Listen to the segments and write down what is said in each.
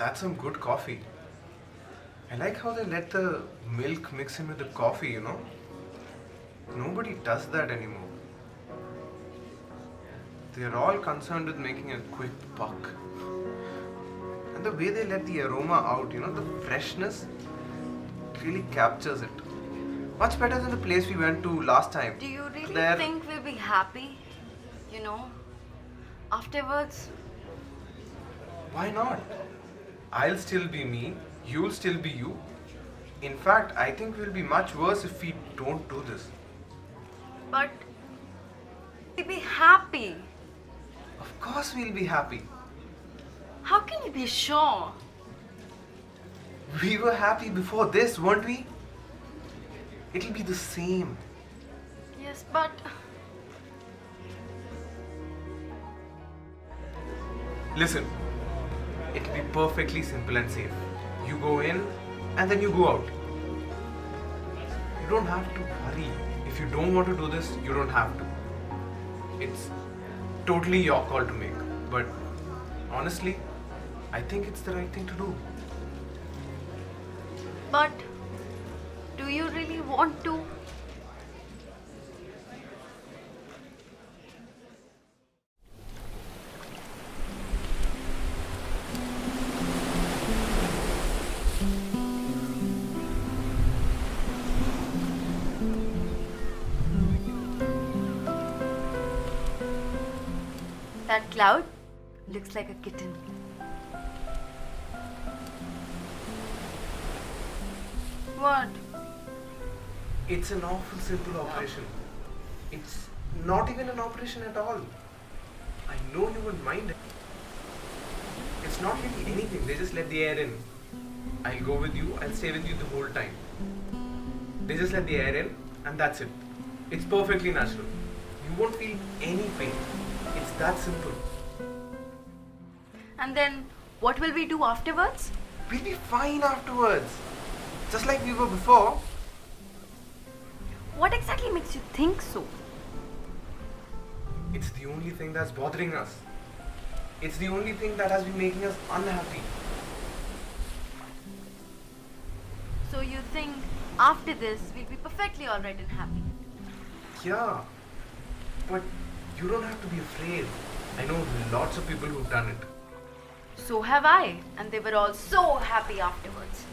That's some good coffee. I like how they let the milk mix in with the coffee. Nobody does that anymore. They're all concerned with making a quick buck. And the way they let the aroma out, the freshness really captures it. Much better than the place we went to last time. Do you really Claire, think we'll be happy? Afterwards? why not? I'll still be me, you'll still be you. In fact, I think we'll be much worse if we don't do this. But we'll be happy. Of course we'll be happy. How can you be sure? We were happy before this, weren't we? It'll be the same. Yes, but Listen, it'll be perfectly simple and safe. You go in and then you go out. You don't have to worry. If you don't want to do this, you don't have to. It's totally your call to make. But honestly, I think it's the right thing to do. But do you really want to? That cloud looks like a kitten. What? It's an awful simple operation. It's not even an operation at all. I know you wouldn't mind it. It's not really anything. They just let the air in. I'll go with you. I'll stay with you the whole time. They just let the air in and that's it. It's perfectly natural. You won't feel any pain. It's that simple. And then what will we do afterwards? We'll be fine afterwards. Just like we were before. What exactly makes you think so? It's the only thing that's bothering us. It's the only thing that has been making us unhappy. So you think after this we'll be perfectly alright and happy? Yeah. But you don't have to be afraid. I know lots of people who've done it. So have I, and they were all so happy afterwards.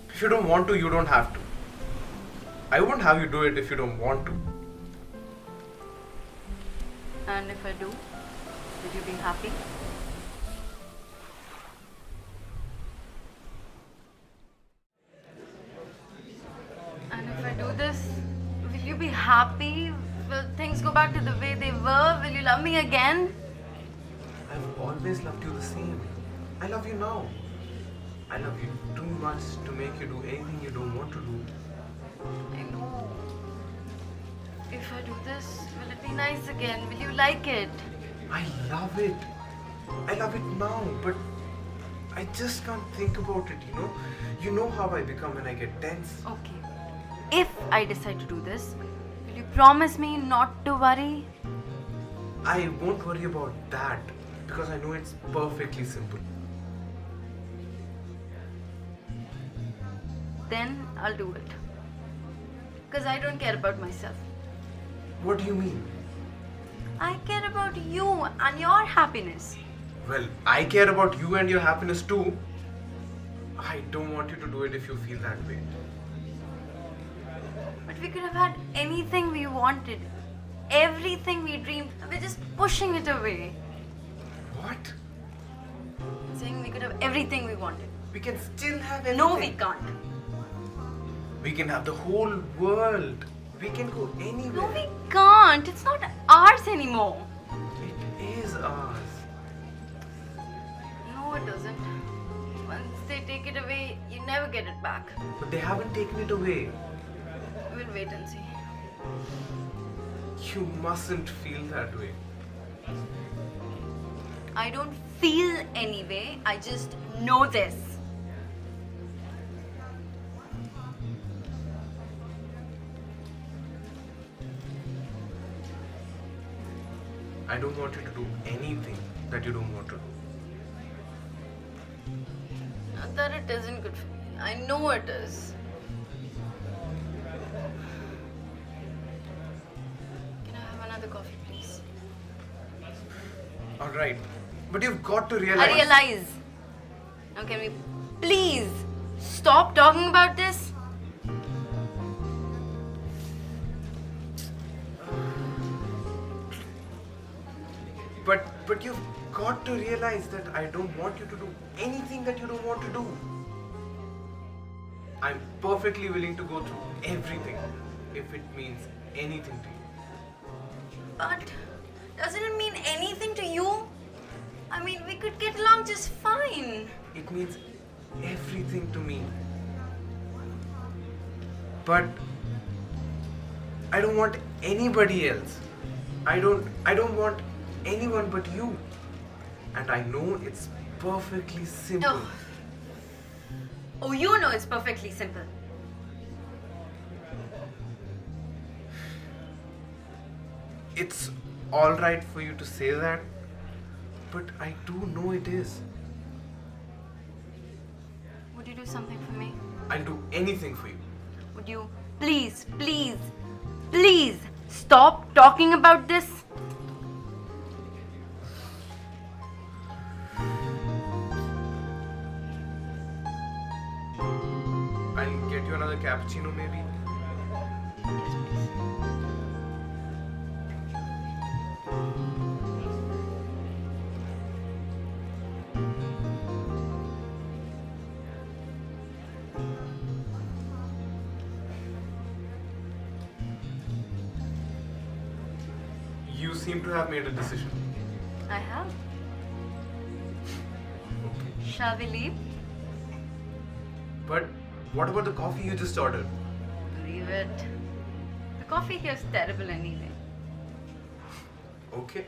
If you don't want to, you don't have to. I won't have you do it if you don't want to. And if I do, will you be happy? And if I do this, will you be happy? Will things go back to the way they were? Will you love me again? I've always loved you the same. I love you now. I love you too much to make you do anything you don't want to do. I know. If I do this, will it be nice again? Will you like it? I love it. I love it now, but I just can't think about it. You know how I become when I get tense. Okay. If I decide to do this, will you promise me not to worry? I won't worry about that because I know it's perfectly simple. Then I'll do it. Because I don't care about myself. What do you mean? I care about you and your happiness. Well, I care about you and your happiness too. I don't want you to do it if you feel that way. But we could have had anything we wanted. Everything we dreamed. We're just pushing it away. What? I'm saying we could have everything we wanted. We can still have anything. No, we can't. We can have the whole world. We can go anywhere. No, we can't. It's not ours anymore. It is ours. No, it doesn't. Once they take it away, you never get it back. But they haven't taken it away. We'll wait and see. You mustn't feel that way. I don't feel anyway. I just know this. I don't want you to do anything. that you don't want to do? Not that it isn't good for me. I know it is. Can I have another coffee, please? Alright. But you've got to realize. I realize. Now can we please stop talking about this? But you've got to realize that I don't want you to do anything that you don't want to do. I'm perfectly willing to go through everything if it means anything to you. But doesn't it mean anything to you? I mean, we could get along just fine. It means everything to me. But I don't want anybody else. I don't want anyone but you. And I know it's perfectly simple. Oh, you know it's perfectly simple. It's alright for you to say that, but I do know it is. Would you do something for me? I'll do anything for you. Would you please stop talking about this? I'll get you another cappuccino maybe. Yes, please. You seem to have made a decision. I have. Okay. Shall we leave? But what about the coffee you just ordered? Leave it. The coffee here is terrible anyway. Okay.